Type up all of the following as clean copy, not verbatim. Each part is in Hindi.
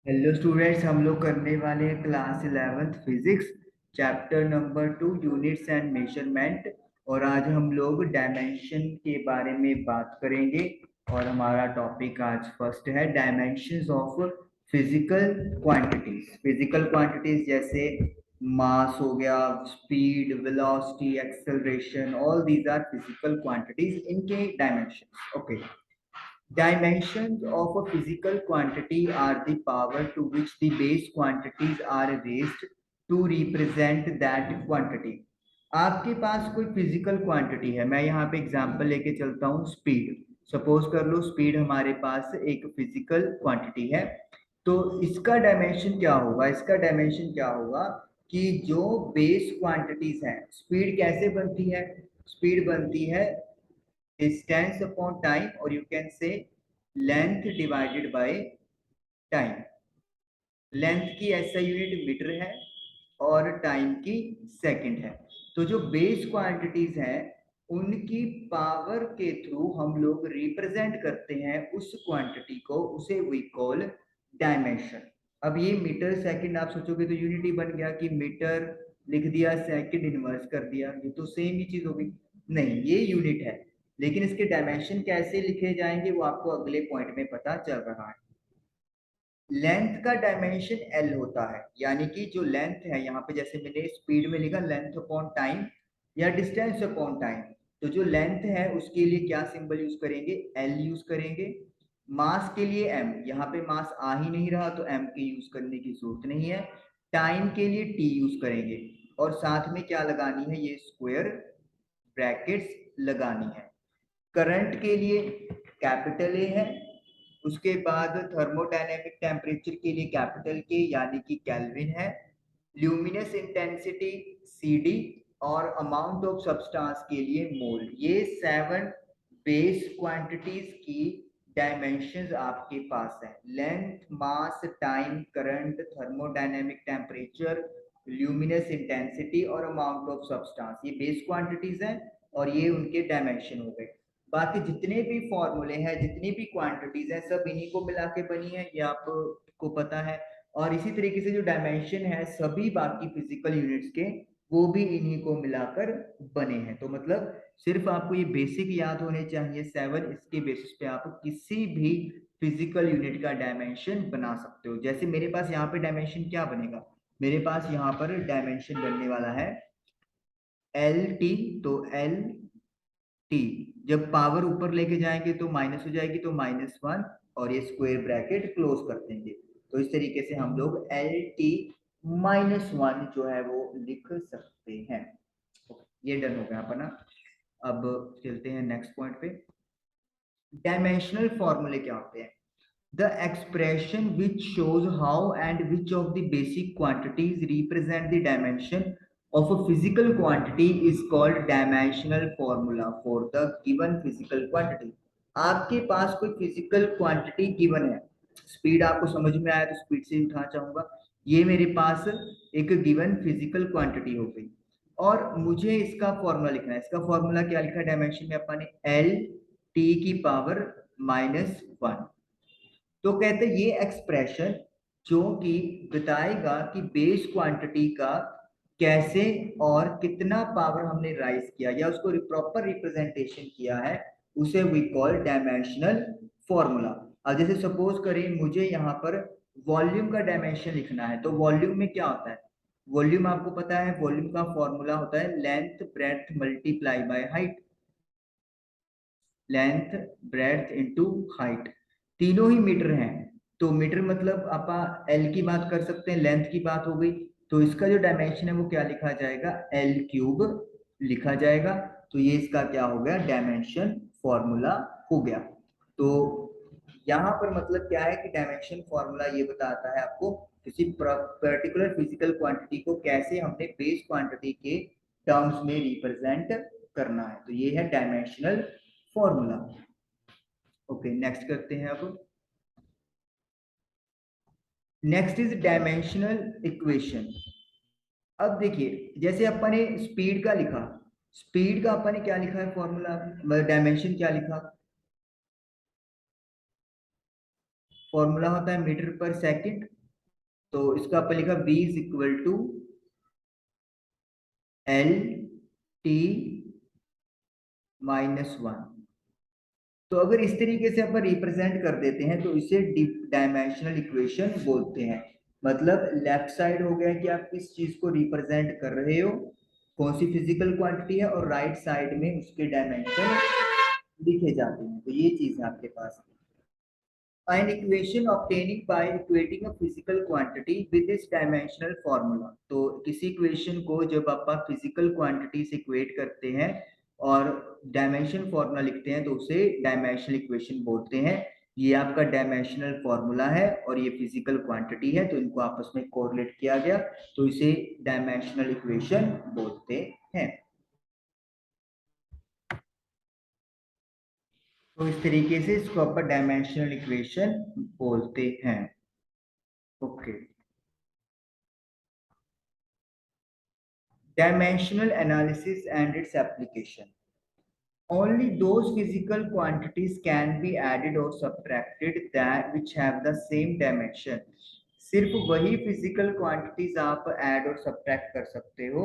हेलो स्टूडेंट्स, हम लोग करने वाले हैं class 11th physics chapter number 2 units and measurement. और आज हम लोग डायमेंशन के बारे में बात करेंगे। और हमारा टॉपिक आज फर्स्ट है dimensions of physical quantities. Physical quantities जैसे मास हो गया, speed, velocity, acceleration, all these are physical quantities, इनके dimensions. Okay. Dimensions of a physical quantity are the power to which the base quantities are raised to represent that quantity. आपके पास कोई फिजिकल क्वांटिटी है, मैं यहाँ पे एग्जांपल लेके चलता हूँ। स्पीड, सपोज कर लो स्पीड हमारे पास एक फिजिकल क्वांटिटी है। तो इसका डायमेंशन क्या होगा? इसका डायमेंशन क्या होगा कि जो बेस क्वांटिटीज हैं, स्पीड कैसे बनती है? स्पीड बनती है distance upon time, or you can say length divided by time। Length की ऐसा यूनिट मीटर है और टाइम की सेकंड है। तो जो बेस क्वांटिटीज हैं उनकी पावर के थ्रू हम लोग रिप्रेजेंट करते हैं उस क्वांटिटी को, उसे वी कॉल डायमेंशन। अब ये मीटर सेकंड आप सोचोगे तो यूनिट ही बन गया कि मीटर लिख दिया, सेकंड इन्वर्स कर दिया, ये तो सेम ही चीज होगी। नहीं, ये यूनिट है, लेकिन इसके डायमेंशन कैसे लिखे जाएंगे वो आपको अगले पॉइंट में पता चल रहा है। लेंथ का डायमेंशन एल होता है, यानी कि जो लेंथ है यहाँ पे, जैसे मैंने स्पीड में लिखा लेंथ अपॉन टाइम या डिस्टेंस अपॉन टाइम, तो जो लेंथ है उसके लिए क्या सिंबल यूज करेंगे? एल यूज करेंगे। मास के लिए एम, यहाँ पे मास आ ही नहीं रहा तो एम के यूज करने की जरूरत नहीं है। टाइम के लिए टी यूज करेंगे, और साथ में क्या लगानी है? ये स्क्वायर ब्रैकेट्स लगानी है। करंट के लिए कैपिटल ए है। उसके बाद थर्मोडायनेमिक टेम्परेचर के लिए कैपिटल के यानी कि केल्विन है। ल्यूमिनस इंटेंसिटी सी डी, और अमाउंट ऑफ सब्सटेंस के लिए मोल। ये 7 बेस क्वांटिटीज की डायमेंशंस आपके पास है। Length, mass, time, current, thermodynamic temperature, luminous intensity और अमाउंट ऑफ सब्सटेंस, ये बेस क्वांटिटीज हैं और ये उनके डायमेंशन हो गए। बाकी जितने भी फॉर्मूले हैं, जितनी भी क्वांटिटीज हैं, सब इन्हीं को मिला के बनी है, ये आपको पता है। और इसी तरीके से जो डायमेंशन है सभी बाकी फिजिकल यूनिट्स के, वो भी इन्हीं को मिलाकर बने हैं। तो मतलब सिर्फ आपको ये बेसिक याद होने चाहिए 7, इसके बेसिस पे आप किसी भी फिजिकल यूनिट का डायमेंशन बना सकते हो। जैसे मेरे पास यहाँ पे डायमेंशन क्या बनेगा? मेरे पास यहाँ पर डायमेंशन बनने वाला है एल टी। तो एल टी, जब पावर ऊपर लेके जाएंगे तो माइनस हो जाएगी, तो -1, और ये स्क्वायर ब्रैकेट क्लोज कर देंगे। तो इस तरीके से हम लोग एल टी -1 जो है वो लिख सकते हैं। ये डन हो गया अपना। अब चलते हैं नेक्स्ट पॉइंट पे। डायमेंशनल फॉर्मूले क्या होते हैं? The expression which shows how and which of the basic quantities represent the dimension of a physical quantity is called dimensional formula for the given physical quantity। आपके पास कोई फिजिकल क्वांटिटी गिवन है, स्पीड आपको समझ में आया तो स्पीड से उठा चाहूंगा। ये मेरे पास एक गिवन फिजिकल क्वांटिटी हो गई, और मुझे इसका फॉर्मूला लिखना है। इसका फॉर्मूला क्या लिखा है डायमेंशन में अपन ने? एल टी की पावर -1। तो कहते हैं ये एक्सप्रेशन जो कि बताएगा कि बेस क्वांटिटी का कैसे और कितना पावर हमने राइज किया या उसको प्रॉपर रिप्रेजेंटेशन किया है, उसे वी कॉल डायमेंशनल फॉर्मूला। अब जैसे सपोज करें मुझे यहाँ पर वॉल्यूम का डायमेंशन लिखना है, तो वॉल्यूम में क्या होता है? वॉल्यूम आपको पता है, वॉल्यूम का फॉर्मूला होता है length breadth multiply by height. Length, breadth into height, तीनों ही मीटर हैं। तो मीटर मतलब आप एल की बात कर सकते हैं, लेंथ की बात हो गई, तो इसका जो डायमेंशन है वो क्या लिखा जाएगा? एल क्यूब लिखा जाएगा। तो ये इसका क्या हो गया? डायमेंशन फॉर्मूला हो गया। तो यहाँ पर मतलब क्या है कि डायमेंशन फॉर्मूला ये बताता है आपको किसी पर्टिकुलर फिजिकल क्वांटिटी को कैसे हमने बेस क्वांटिटी के टर्म्स में रिप्रेजेंट करना है। तो ये है डायमेंशनल फॉर्मूला। ओके, नेक्स्ट करते हैं। अब नेक्स्ट इज डायमेंशनल इक्वेशन। अब देखिए जैसे अपन ने स्पीड का लिखा, स्पीड का अपन ने क्या लिखा है फॉर्मूला, मतलब डायमेंशन क्या लिखा? फॉर्मूला होता है मीटर पर सेकंड। तो इसका अपन लिखा v is equal to L T -1। तो अगर इस तरीके से अपन रिप्रेजेंट कर देते हैं तो इसे डायमेंशनल इक्वेशन बोलते हैं। मतलब लेफ्ट साइड हो गया कि आप किस चीज को रिप्रेजेंट कर रहे हो, कौन सी फिजिकल क्वांटिटी है, और राइट साइड में उसके डायमेंशन लिखे जाते हैं। तो ये चीज है आपके पास। An equation obtaining by equating a physical quantity with its dimensional formula। तो किसी इक्वेशन को जब आप फिजिकल क्वांटिटी से इक्वेट करते हैं और डायमेंशन फॉर्मूला लिखते हैं तो उसे डायमेंशनल इक्वेशन बोलते हैं। ये आपका डायमेंशनल फॉर्मूला है और ये फिजिकल क्वांटिटी है, तो इनको आपस में कोरिलेट किया गया, तो इसे डायमेंशनल इक्वेशन बोलते हैं। तो इस तरीके से इसको अपन डायमेंशनल इक्वेशन बोलते हैं। Okay. Dimensional analysis and its application. Only those physical quantities can be added or subtracted that which have the same dimension. सिर्फ वही फिजिकल क्वांटिटीज आप ऐड और सब्ट्रैक्ट कर सकते हो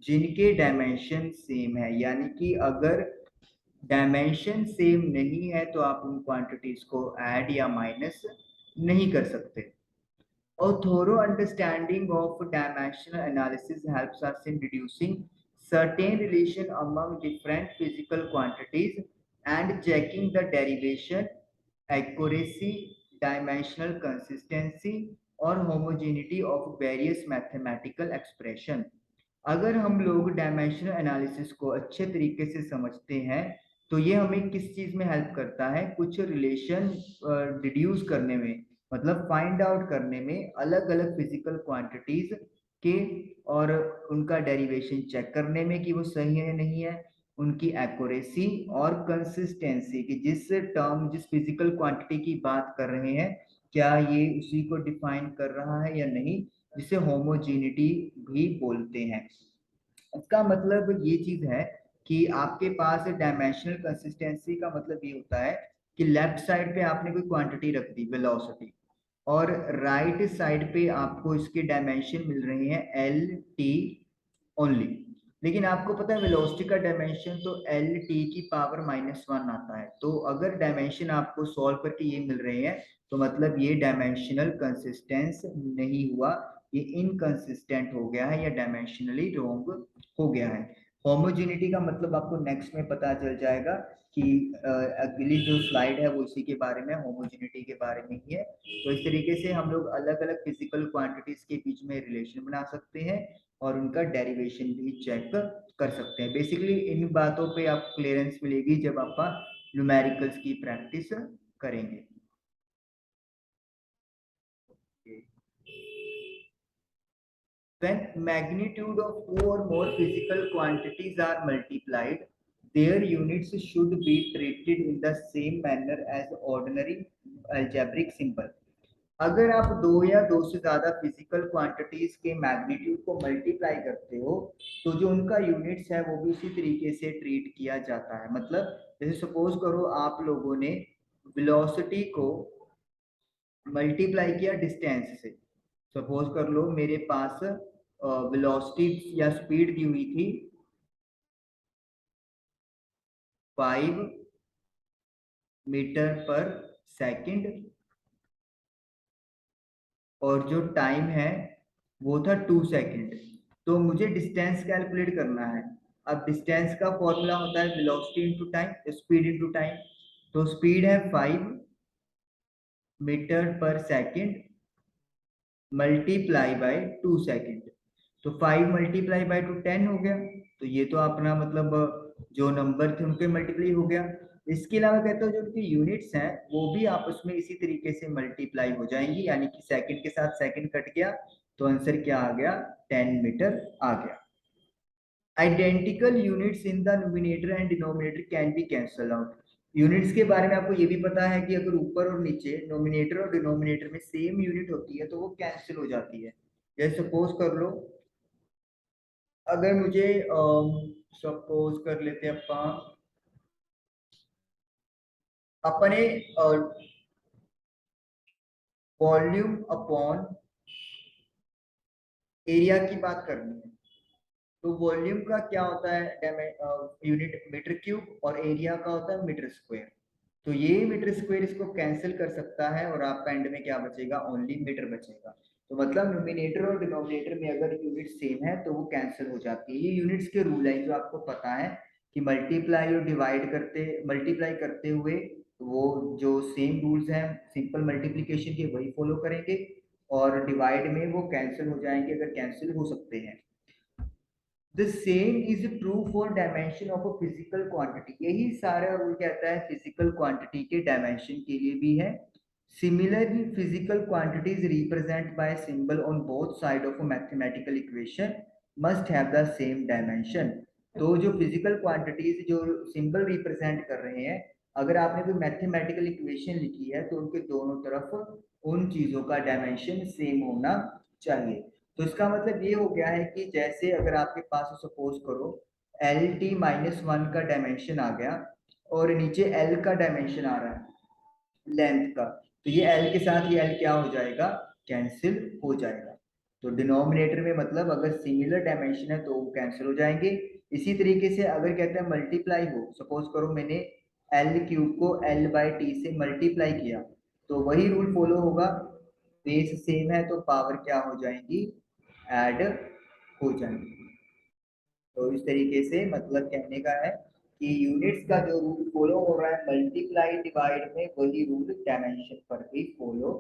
जिनके डायमेंशन सेम है। यानी कि अगर डायमेंशन सेम नहीं है तो आप उन क्वांटिटीज को ऐड या माइनस नहीं कर सकते। A thorough understanding of dimensional analysis helps us in deducing certain relation among different physical quantities and checking the derivation, accuracy, dimensional consistency or homogeneity of various mathematical expression। अगर हम लोग डायमेंशनल एनालिसिस को अच्छे तरीके से समझते हैं तो ये हमें किस चीज में हेल्प करता है, कुछ रिलेशन डिड्यूस करने में, मतलब फाइंड आउट करने में अलग अलग फिजिकल क्वांटिटीज के, और उनका डेरिवेशन चेक करने में कि वो सही है नहीं है, उनकी एक्यूरेसी और कंसिस्टेंसी कि जिस टर्म जिस फिजिकल क्वांटिटी की बात कर रहे हैं क्या ये उसी को डिफाइन कर रहा है या नहीं, जिसे होमोजीनिटी भी बोलते हैं। इसका मतलब ये चीज है कि आपके पास डायमेंशनल कंसिस्टेंसी का मतलब ये होता है कि लेफ्ट साइड पे आपने कोई क्वांटिटी रख दी वेलोसिटी, और राइट साइड पे आपको इसके डायमेंशन मिल रहे हैं एल टी ओनली। लेकिन आपको पता है वेलोसिटी का डायमेंशन तो एल टी की पावर -1 आता है। तो अगर डायमेंशन आपको सॉल्व करके ये मिल रहे हैं तो मतलब ये डायमेंशनल कंसिस्टेंस नहीं हुआ, ये इनकंसिस्टेंट हो गया है या डायमेंशनली रॉन्ग हो गया है। होमोजेनिटी का मतलब आपको नेक्स्ट में पता चल जाएगा कि अगली जो स्लाइड है वो इसी के बारे में, होमोजेनिटी के बारे में ही है। तो इस तरीके से हम लोग अलग अलग फिजिकल क्वांटिटीज के बीच में रिलेशन बना सकते हैं और उनका डेरिवेशन भी चेक कर सकते हैं। बेसिकली इन बातों पे आपको क्लियरेंस मिलेगी जब आप न्यूमेरिकल्स की प्रैक्टिस करेंगे। When magnitude of two or more physical quantities are multiplied, their units should be treated in the same manner as ordinary algebraic symbol। अगर आप दो या दो से ज्यादा फिजिकल क्वांटिटीज के मैग्नीट्यूड को मल्टीप्लाई करते हो तो जो उनका यूनिट्स है वो भी उसी तरीके से ट्रीट किया जाता है। मतलब जैसे सपोज करो आप लोगों ने वेलोसिटी को मल्टीप्लाई किया डिस्टेंस से। सपोज कर लो मेरे पास वेलोसिटी या स्पीड दी हुई थी 5 मीटर पर सेकंड और जो टाइम है वो था 2 सेकंड। तो मुझे डिस्टेंस कैलकुलेट करना है। अब डिस्टेंस का फॉर्मूला होता है velocity into time, speed into time. तो स्पीड है 5 मीटर पर सेकंड मल्टीप्लाई बाय 2 सेकंड। तो 5 × 2 = 10 हो गया। तो ये तो अपना मतलब जो नंबर थे उनके मल्टीप्लाई हो गया। इसके अलावा कहते हो जो उनकी यूनिट्स हैं वो भी आपस में इसी तरीके से मल्टीप्लाई हो जाएंगी, यानी कि सेकंड के साथ सेकंड कट गया तो आंसर क्या आ गया, 10 मीटर आ गया। Identical units in the numerator and denominator can be cancel out. Units के बारे में आपको ये भी पता है कि अगर ऊपर और नीचे नोमिनेटर और डिनोमिनेटर में सेम यूनिट होती है तो वो कैंसिल हो जाती है। जैसे सपोज कर लो अगर मुझे सपोज कर लेते हैं अपने वॉल्यूम अपॉन एरिया की बात करनी है। तो वॉल्यूम का क्या होता है यूनिट मीटर क्यूब, और एरिया का होता है मीटर स्क्वायर। तो ये मीटर स्क्वायर इसको कैंसिल कर सकता है और आपका एंड में क्या बचेगा, ओनली मीटर बचेगा। तो मतलब न्यूमिनेटर और डिनोमिनेटर में अगर यूनिट सेम है तो वो कैंसिल हो जाती है। ये यूनिट्स के रूल है जो आपको पता है कि मल्टीप्लाई और डिवाइड करते, मल्टीप्लाई करते हुए वो जो सेम रूल्स हैं सिंपल मल्टीप्लीकेशन के वही फॉलो करेंगे, और डिवाइड में वो कैंसिल हो जाएंगे अगर कैंसिल हो सकते हैं। The same is true for dimension of a physical quantity. यही सारा रूल कहता है फिजिकल क्वांटिटी के डायमेंशन के लिए भी है। Similarly physical quantities represent by symbol on both side of a mathematical equation must have the same dimension. तो जो फिजिकल क्वांटिटीज जो सिंबल रिप्रेजेंट कर रहे हैं, अगर आपने कोई मैथमेटिकल इक्वेशन लिखी है तो उनके दोनों तरफ उन चीजों का डायमेंशन सेम होना चाहिए। तो इसका मतलब ये हो गया है कि जैसे अगर आपके पास सपोज करो एल टी माइनस वन का डायमेंशन आ गया और नीचे एल का डायमेंशन आ रहा है लेंथ का, तो ये एल के साथ ये एल क्या हो जाएगा, कैंसिल हो जाएगा। तो डिनोमिनेटर में मतलब अगर सिमिलर डायमेंशन है तो वो कैंसिल हो जाएंगे। इसी तरीके से अगर कहते हैं मल्टीप्लाई हो, सपोज करो मैंने एल क्यूब को एल बाई टी से मल्टीप्लाई किया, तो वही रूल फॉलो होगा। बेस सेम है तो पावर क्या हो जाएंगी, ऐड हो जाएंगी। तो इस तरीके से मतलब कहने का है कि यूनिट्स का जो रूल फॉलो हो रहा है मल्टीप्लाई डिवाइड में, वही रूल डायमेंशन पर भी फॉलो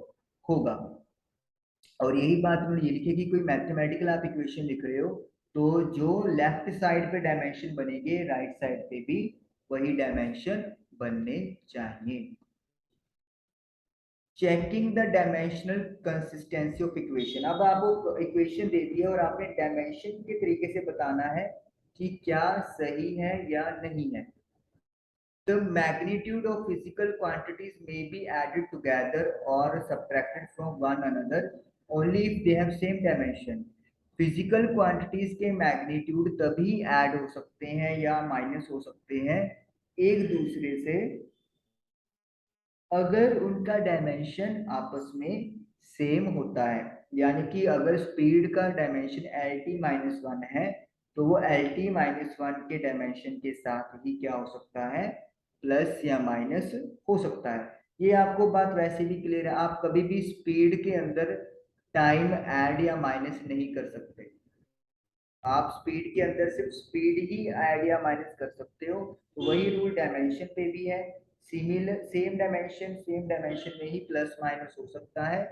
होगा। और यही बात उन्होंने ये लिखी कि कोई मैथमेटिकल आप इक्वेशन लिख रहे हो तो जो लेफ्ट साइड पे डायमेंशन बनेंगे राइट साइड पे भी वही डायमेंशन बनने चाहिए। Checking the dimensional consistency of equation. अब आपको इक्वेशन दे दी है और आपने डायमेंशन के तरीके से बताना है कि क्या सही है या नहीं है। The magnitude of physical quantities may be added together or subtracted from one another only if they have same dimension. Physical quantities के मैग्नीट्यूड तभी ऐड हो सकते हैं या माइनस हो सकते हैं एक दूसरे से अगर उनका डायमेंशन आपस में सेम होता है। यानी कि अगर स्पीड का dimension L T minus one है तो वो एल टी माइनस वन के डायमेंशन के साथ ही क्या हो सकता है, प्लस या माइनस हो सकता है। ये आपको बात वैसे भी क्लियर है, आप कभी भी स्पीड के अंदर टाइम ऐड या माइनस नहीं कर सकते। आप स्पीड के अंदर सिर्फ स्पीड ही ऐड या माइनस कर सकते हो। तो वही रूल डायमेंशन पे भी है। सिमिलर सेम डायमेंशन में ही प्लस माइनस हो सकता है।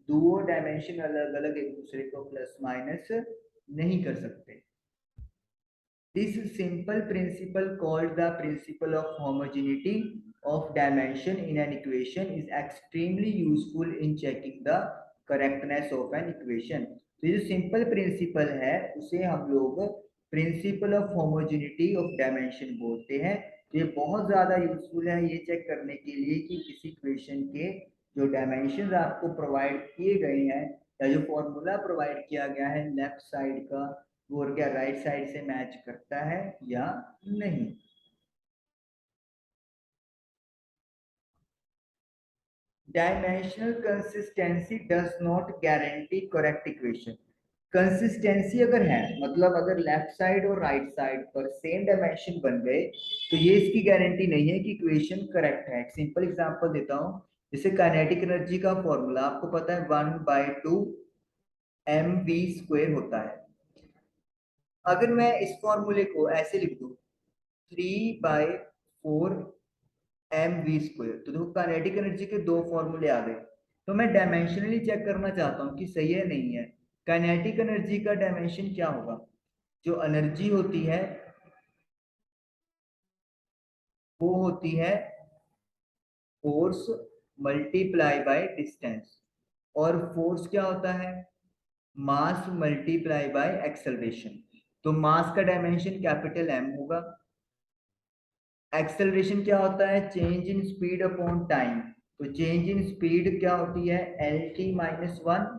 दो डायमेंशन अलग अलग एक दूसरे को प्लस माइनस नहीं कर सकते। This simple principle called the principle of homogeneity of dimension in an equation is extremely useful in checking the correctness of an equation. तो ये जो सिंपल प्रिंसिपल है उसे हम लोग principle of homogeneity of dimension बोलते हैं। तो ये बहुत ज़्यादा यूजफुल है ये चेक करने के लिए कि किसी इक्वेशन के जो डायमेंशन आपको प्रोवाइड किए गए हैं या जो फॉर्मूला प्रोवाइड किया गया है लेफ्ट साइड का, वो क्या राइट साइड से मैच करता है या नहीं। Dimensional consistency does not guarantee correct equation. Consistency अगर है मतलब अगर लेफ्ट साइड और राइट साइड पर सेम डायमेंशन बन गए तो ये इसकी गारंटी नहीं है कि इक्वेशन करेक्ट है। एक सिंपल एग्जांपल देता हूँ, जैसे काइनेटिक एनर्जी का फॉर्मूला आपको पता है 1/2 mv² होता है। अगर मैं इस फॉर्मूले को ऐसे लिख दूं 3/4 mv², तो देखो काइनेटिक एनर्जी के दो फॉर्मूले आ गए। तो मैं डायमेंशनली चेक करना चाहता हूँ कि सही है नहीं है। काइनेटिक एनर्जी का डायमेंशन क्या होगा, जो एनर्जी होती है वो होती है फोर्स मल्टीप्लाई बाय डिस्टेंस, और फोर्स क्या होता है, मास मल्टीप्लाई बाय एक्सेलरेशन। तो मास का डायमेंशन कैपिटल एम होगा। एक्सेलरेशन क्या होता है, change in speed upon time. तो चेंज इन स्पीड क्या होती है, L T minus one.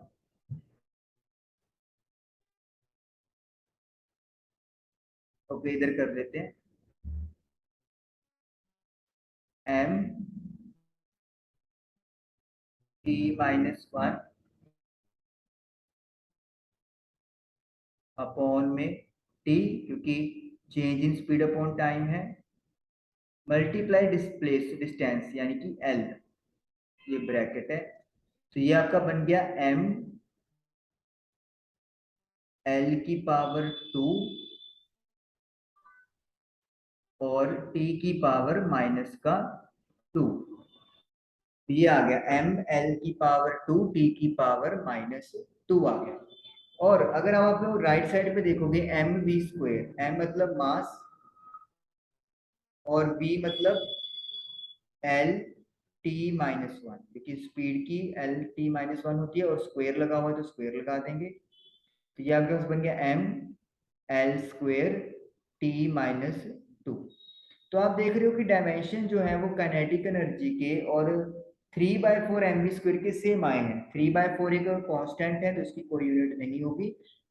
Okay इधर कर लेते हैं एम t-1 अपॉन में t, क्योंकि change in speed upon time है, मल्टीप्लाई डिस्प्लेस डिस्टेंस यानी कि l, ये ब्रैकेट है। तो ये आपका बन गया m l की पावर 2 और t की पावर -2। ये आ गया m l की पावर 2 t की पावर -2 आ गया। और अगर आप लोग राइट साइड पे देखोगे एम वी स्क्वेयर, एम मतलब मास और वी मतलब एल t-1, क्योंकि स्पीड की एल t-1 होती है और स्क्वायर लगा हुआ है तो स्क्वायर लगा देंगे। तो ये आपके पास बन गया एम एल स्क्वायर t-2। तो आप देख रहे हो कि डायमेंशन जो है वो काइनेटिक एनर्जी के और 3/4 mv स्क्वायर के सेम आए हैं। 3/4 एक कांस्टेंट है तो इसकी कोई यूनिट नहीं होगी।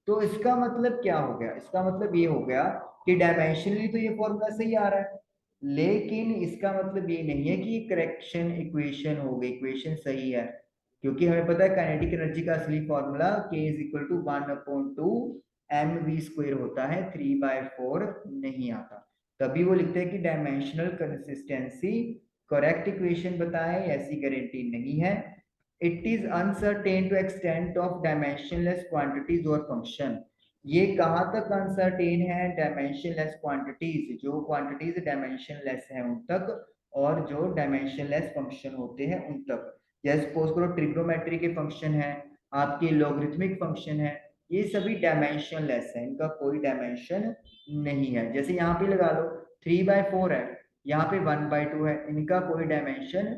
तो इसका मतलब क्या हो गया, इसका मतलब ये हो गया कि डायमेंशनली तो ये फॉर्मूला सही आ रहा है, लेकिन इसका मतलब ये नहीं है कि करेक्शन इक्वेशन हो गई, इक्वेशन सही है, क्योंकि हमें पता है काइनेटिक एनर्जी का असली फॉर्मूला k = 1/2 mv स्क्वायर होता है, 3/4 नहीं आता। तभी वो लिखते हैं कि डायमेंशनल कंसिस्टेंसी करेक्ट इक्वेशन बताएं, ऐसी गारंटी नहीं है। It is uncertain to extent of dimensionless quantities और फंक्शन। ये कहाँ तक अनसर्टेन है, डायमेंशनलेस क्वांटिटीज, जो क्वांटिटीज डायमेंशनलेस है उन तक, और जो डायमेंशनलेस फंक्शन होते हैं उन तक। जैसे सपोज करो ट्रिग्नोमेट्री के फंक्शन है, आपके लॉगरिथमिक फंक्शन है, ये सभी डायमेंशनलेस है, इनका कोई डायमेंशन नहीं है। जैसे यहाँ पे लगा लो 3/4 है, यहाँ पे 1/2 है, इनका कोई डायमेंशन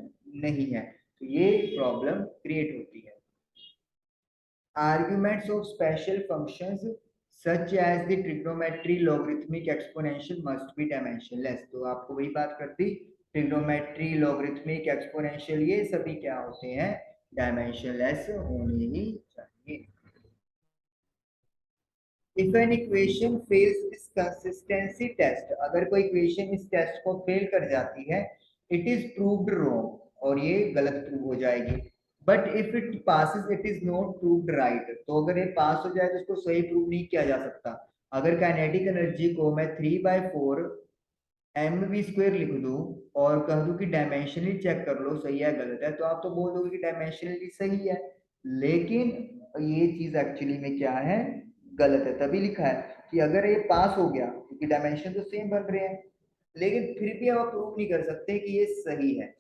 नहीं है, तो ये प्रॉब्लम क्रिएट होती है। Arguments of special functions such as the trigonometry, logarithmic, exponential must be dimensionless। तो आपको वही बात करती, ट्रिग्नोमेट्री, लॉगरिथमिक, एक्सपोनेंशियल, ये सभी क्या होते हैं, डायमेंशनलेस होने ही चाहिए। If an equation fails this consistency test, अगर कोई इक्वेशन इस टेस्ट को फेल कर जाती है, it is proved wrong, और ये गलत प्रूव हो जाएगी। But if it passes it is not proved right, तो अगर ये पास हो जाए तो इसको सही प्रूव नहीं किया जा सकता। अगर काइनेटिक एनर्जी को मैं 3/4 mv स्क्वायर लिख दूं और कह दूं कि डायमेंशनली चेक कर लो सही है गलत है, तो आप तो बोल दोगे कि डायमेंशनली सही है, लेकिन ये चीज एक्चुअली में क्या है, गलत है। तभी लिखा है कि अगर ये पास हो गया, क्योंकि डायमेंशन तो सेम बन रहे हैं, लेकिन फिर भी आप प्रूव नहीं कर सकते कि ये सही है।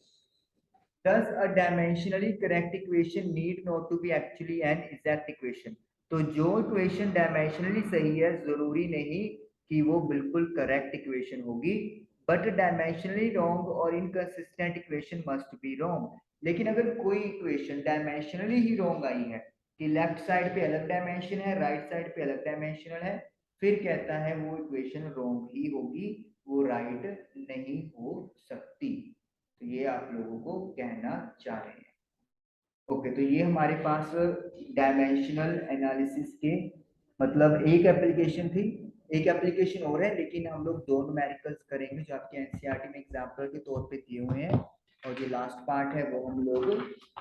Thus, a dimensionally correct equation need not to be actually an exact equation। तो जो इक्वेशन डायमेंशनली सही है जरूरी नहीं कि वो बिल्कुल करेक्ट इक्वेशन होगी, बट डायमेंशनली रॉन्ग और inconsistent equation must be wrong. लेकिन अगर कोई equation dimensionally he wrong I है कि लेफ्ट साइड पे अलग डायमेंशन है, राइट साइड पे अलग डायमेंशनल है, फिर कहता है वो इक्वेशन रॉन्ग ही होगी, वो राइट नहीं हो सकती। तो ये आप लोगों को कहना चाह रहे हैं। ओके, तो ये हमारे पास डायमेंशनल एनालिसिस के मतलब एक एप्लीकेशन थी। एक एप्लीकेशन और है, लेकिन हम लोग दो न्यूमेरिकल्स करेंगे जो आपके एनसीईआरटी में एग्जाम्पल के तौर पे दिए हुए हैं, और जो लास्ट पार्ट है वो हम लोग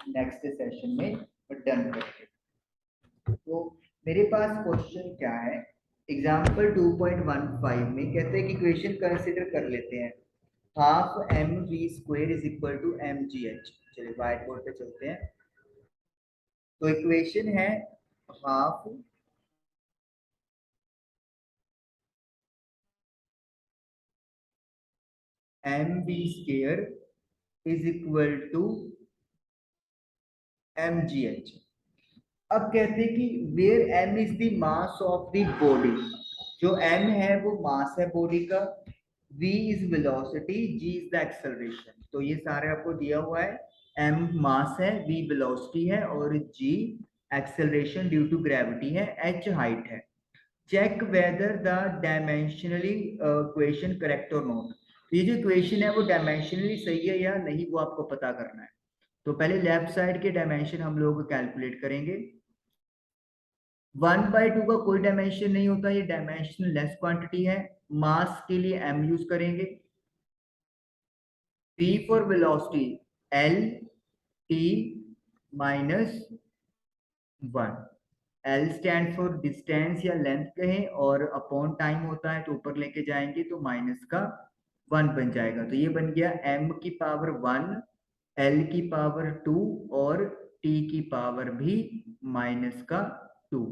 नेक्स्ट सेशन में डन करेंगे। तो मेरे पास क्वेश्चन क्या है, एग्जाम्पल 2.15 में कहते हैं कि इक्वेशन कंसिडर कर लेते हैं, half M V square is equal to M G H. चलिए व्हाइट बोर्ड पे चलते हैं। तो इक्वेशन है half M V square is equal to M G H. अब कहते हैं कि where M is the mass of the body, जो एम है वो मास है बॉडी का, v is velocity, g is the acceleration. तो ये सारे आपको दिया हुआ है, m मास है, v वेलोसिटी है और g acceleration due to gravity है, h हाइट है। Check whether the dimensionally equation correct और नॉट। तो ये जो इक्वेशन है वो डायमेंशनली सही है या नहीं, वो आपको पता करना है। तो पहले लेफ्ट साइड के डायमेंशन हम लोग कैलकुलेट करेंगे। 1/2 का कोई डायमेंशन नहीं होता, ये डायमेंशन लेस क्वांटिटी है। मास के लिए m यूज करेंगे। v for velocity l t -1। L stand for distance या लेंथ कहें और अपॉन टाइम होता है तो ऊपर लेके जाएंगे तो -1 बन जाएगा। तो ये बन गया m की पावर 1, l की पावर 2 और t की पावर भी -2।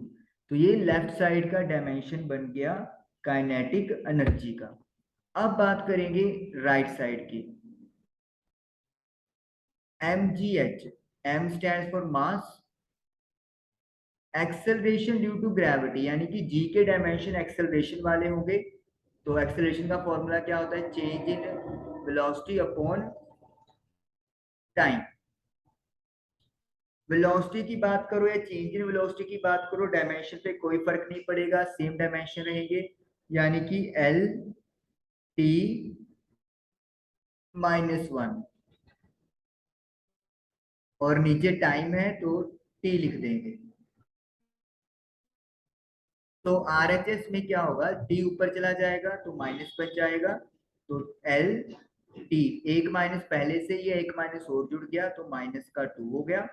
तो ये लेफ्ट साइड का डायमेंशन बन गया काइनेटिक एनर्जी का। अब बात करेंगे राइट साइड की। mgh, m stand for mass, acceleration due to gravity, यानी कि जी के डायमेंशन एक्सेलरेशन वाले होंगे। तो एक्सेलरेशन का फॉर्मूला क्या होता है? Change in velocity upon time. Velocity की बात करो या चेंज इन वेलोसिटी की बात करो, डायमेंशन पे कोई फर्क नहीं पड़ेगा, सेम डायमेंशन रहेंगे, यानी कि एल टी -1 और नीचे टाइम है तो टी लिख देंगे। तो आरएचएस में क्या होगा? टी ऊपर चला जाएगा तो माइनस बच जाएगा, तो एल टी, एक माइनस पहले से ये एक माइनस और जुड़ गया तो -2 हो गया।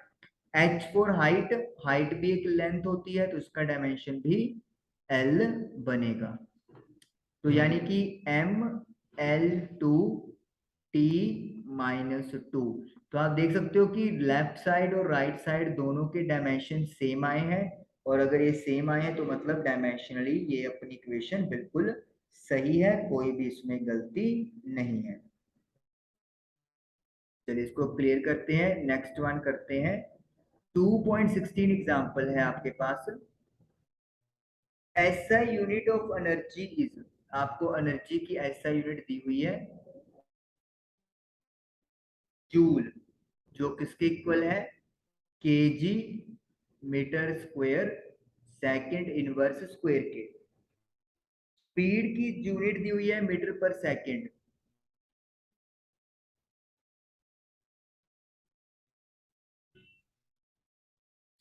एच फॉर हाइट, हाइट भी एक लेंथ होती है तो इसका डायमेंशन भी एल बनेगा। तो यानी कि ML2T-2। तो आप देख सकते हो कि लेफ्ट साइड और राइट साइड दोनों के डायमेंशन सेम आए हैं, और अगर ये सेम आए हैं तो मतलब डायमेंशनली ये अपनी इक्वेशन बिल्कुल सही है, कोई भी इसमें गलती नहीं है। चलिए इसको क्लियर करते हैं, नेक्स्ट वन करते हैं। 2.16 एग्जाम्पल है आपके पास। SI unit of energy is, आपको एनर्जी की SI यूनिट दी हुई है जूल, जो किसके इक्वल है? KG meter square second inverse square के। स्पीड की यूनिट दी हुई है मीटर पर सेकंड।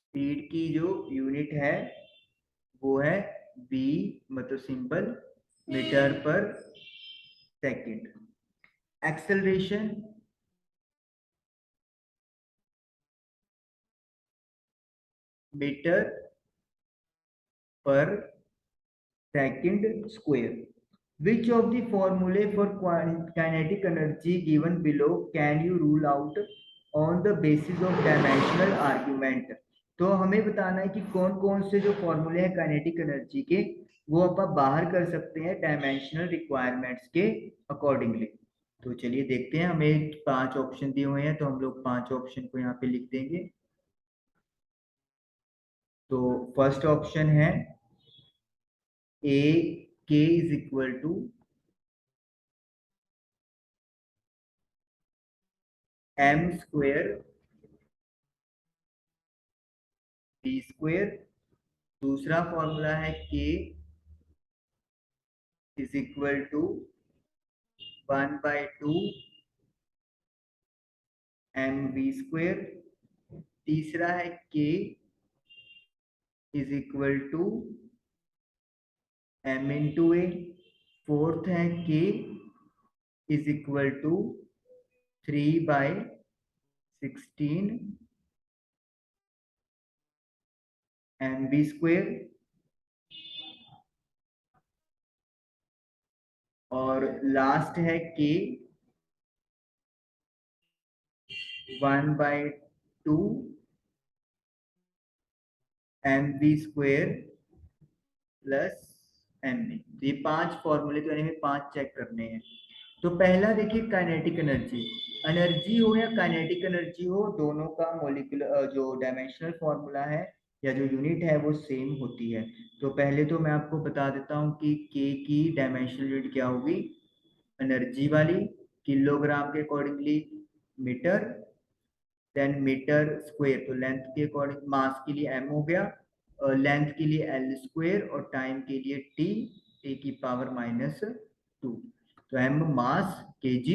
स्पीड की जो यूनिट है वो है बी, मतलब सिंपल मीटर पर सेकंड। एक्सेलरेशन मीटर पर second square. Which of the formulae for kinetic energy given below can you rule out on the basis of dimensional argument? तो हमें बताना है कि कौन कौन से जो फॉर्मूले हैं काइनेटिक एनर्जी के वो आप बाहर कर सकते हैं डायमेंशनल रिक्वायरमेंट्स के अकॉर्डिंगली। तो चलिए देखते हैं, हमें 5 ऑप्शन दिए हुए हैं तो हम लोग 5 ऑप्शन को यहाँ पे लिख देंगे। तो फर्स्ट ऑप्शन है A, K is equal to m square T square. दूसरा फॉर्मूला है k is equal to 1/2 mv square. तीसरा है k is equal to m into A. Fourth है k is equal to 3/16 mv square. और लास्ट है k 1/2 mv square plus mv। तो ये 5 फॉर्मूले तो हमें 5 चेक करने हैं। तो पहला देखिए काइनेटिक एनर्जी, एनर्जी हो या काइनेटिक एनर्जी हो, दोनों का मोलिकुलर जो डायमेंशनल फॉर्मूला है या जो यूनिट है वो सेम होती है। तो पहले तो मैं आपको बता देता हूँ कि के की डायमेंशनल यूनिट क्या होगी, एनर्जी वाली किलोग्राम के accordingly meter, then meter square, तो लेंथ के अकॉर्डिंग मास के लिए m हो गया, लेंथ के लिए l स्क्वायर और टाइम के लिए t, a की पावर -2। तो m मास kg,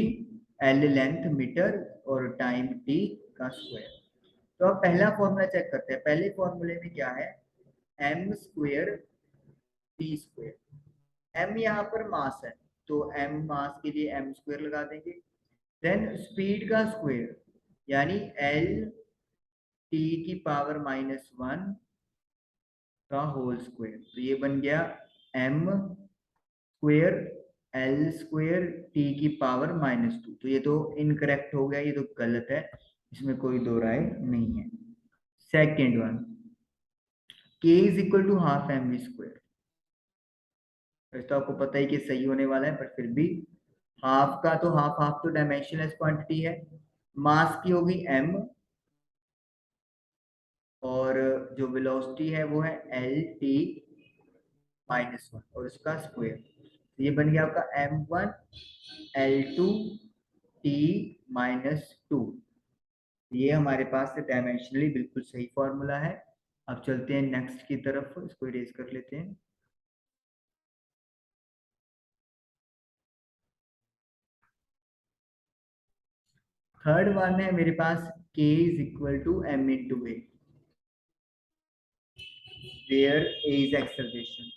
l लेंथ मीटर और टाइम t का स्क्वायर। तो अब पहला फॉर्मूला चेक करते हैं। पहले फॉर्मूले में क्या है? m square t square. m यहाँ पर मास है तो m मास के लिए m स्क्वायर लगा देंगे। देन स्पीड का स्क्वायर यानी l टी की पावर -1 का होल स्क्वायर। तो ये बन गया m square L square T की पावर -2। तो ये तो इनकरेक्ट हो गया, ये तो गलत है, इसमें कोई दो राय नहीं है। Second one, k is equal to half M V square. तो आपको पता ही कि सही होने वाला है, पर फिर भी हाफ का तो हाफ तो डायमेंशनलेस क्वांटिटी है। मास की होगी m, और जो वेलोसिटी है वो है एल टी -1 और उसका स्क्वायर। तो ये बन गया आपका m1 L2 T -2। ये हमारे पास डायमेंशनली बिल्कुल सही फॉर्मूला है। अब चलते हैं नेक्स्ट की तरफ, इसको इरेज कर लेते हैं। थर्ड वन है मेरे पास k is equal to m into A, where a is acceleration.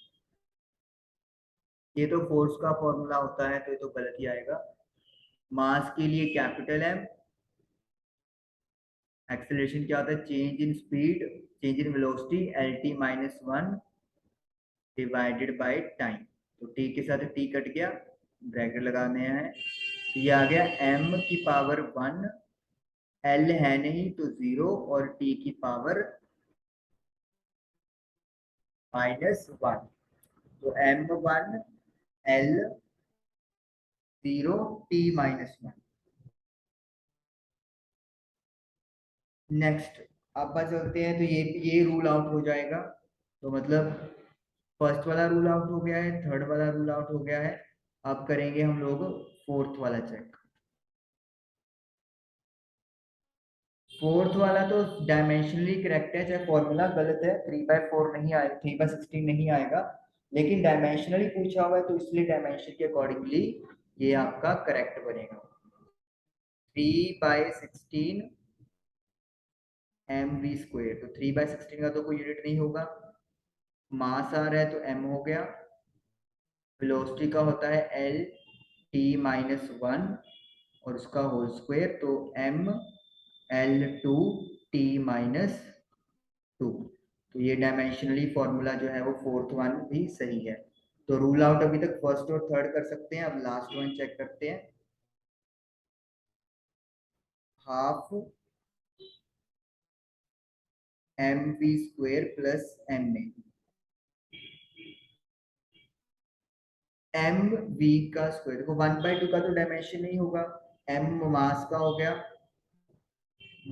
ये तो फोर्स का फॉर्मूला होता है, तो ये तो गलत ही आएगा। मास के लिए कैपिटल M, एक्सेलरेशन क्या होता है, change in speed, change in velocity, L T -1 divided by time. तो t के साथ t कट गया, ब्रैकेट लगाने हैं, तो ये आ गया m की पावर 1, l है नहीं तो 0, और t की पावर -1। तो m1 l 0 t -1। नेक्स्ट अब बात चलते हैं, तो ये रूल आउट हो जाएगा। तो मतलब फर्स्ट वाला रूल आउट हो गया है, थर्ड वाला रूल आउट हो गया है। अब करेंगे हम लोग फोर्थ वाला चेक। फोर्थ वाला तो डायमेंशनली करेक्ट है, चाहे फॉर्मूला गलत है, 3/4 नहीं आएगा, 3/16 नहीं आएगा, लेकिन डायमेंशनली पूछा हुआ है तो इसलिए डायमेंशन के अकॉर्डिंगली ये आपका करेक्ट बनेगा। 3/16 mv²। तो 3/16 का तो कोई यूनिट नहीं होगा, मास आ रहा है तो m हो गया, वेलोसिटी का होता है एल टी -1 और उसका होल स्क्वायर, तो m L2 T -2। तो ये डायमेंशनली फॉर्मूला जो है वो फोर्थ वन भी सही है। तो रूल आउट अभी तक फर्स्ट और थर्ड कर सकते हैं, अब लास्ट वन चेक करते हैं। Half mv² plus ma, mv का स्क्वायर, देखो 1/2 का तो डायमेंशन नहीं होगा, m मास का हो गया,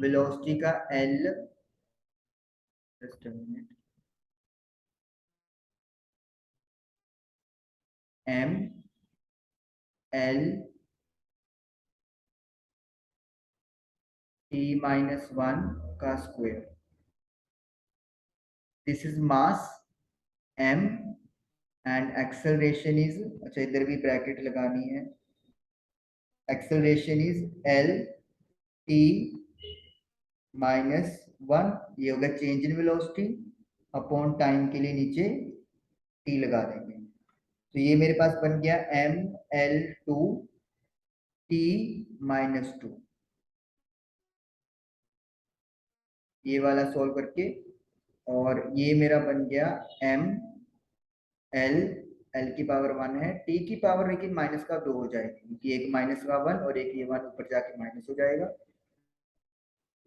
वेलोसिटी का l, just a minute, m l t -1 का square. This is mass m and acceleration is, अच्छा इधर भी ब्रैकेट लगानी है, एक्सेलरेशन इज एल टी -1, ये होगा change in velocity upon time के लिए नीचे टी लगा देंगे। तो ये मेरे पास बन गया ml2 t -2। ये वाला सॉल्व करके, और ये मेरा बन गया m l, l की पावर 1 है, t की पावर लेकिन माइनस का 2 हो जाएगी, क्योंकि एक माइनस का 1 और एक ये 1 ऊपर जाके माइनस हो जाएगा।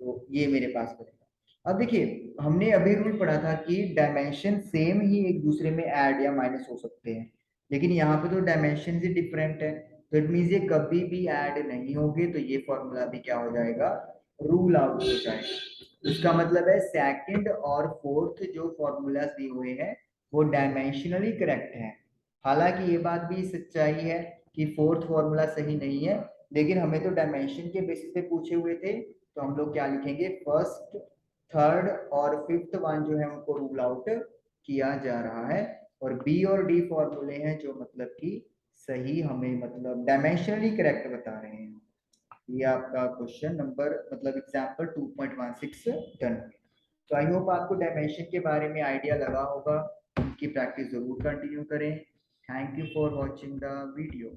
तो ये मेरे पास बनेगा। अब देखिए हमने अभी रूल पढ़ा था कि डायमेंशन सेम ही एक दूसरे में ऐड या माइनस हो सकते हैं, लेकिन यहाँ पे तो डायमेंशन ही डिफरेंट है, तो इट मीन ये कभी भी ऐड नहीं होंगे, तो ये फॉर्मूला भी क्या हो जाएगा, रूल आउट हो जाएगा। इसका मतलब है सेकंड और फोर्थ जो फॉर्मूलाज दिए हुए हैं वो डायमेंशनली करेक्ट है। हालांकि ये बात भी सच्चाई है कि फोर्थ फॉर्मूला सही नहीं है, लेकिन हमें तो डायमेंशन के बेसिस पे पूछे हुए थे, तो हम लोग क्या लिखेंगे, फर्स्ट थर्ड और फिफ्थ वन जो है उनको रूल आउट किया जा रहा है, और बी और डी फॉर्मूले हैं जो मतलब कि सही हमें मतलब डायमेंशनली करेक्ट बता रहे हैं। ये आपका क्वेश्चन नंबर मतलब एग्जाम्पल 2.16 डन। तो आई होप आपको डायमेंशन के बारे में आइडिया लगा होगा, इसकी प्रैक्टिस जरूर कंटिन्यू करें। Thank you for watching the video.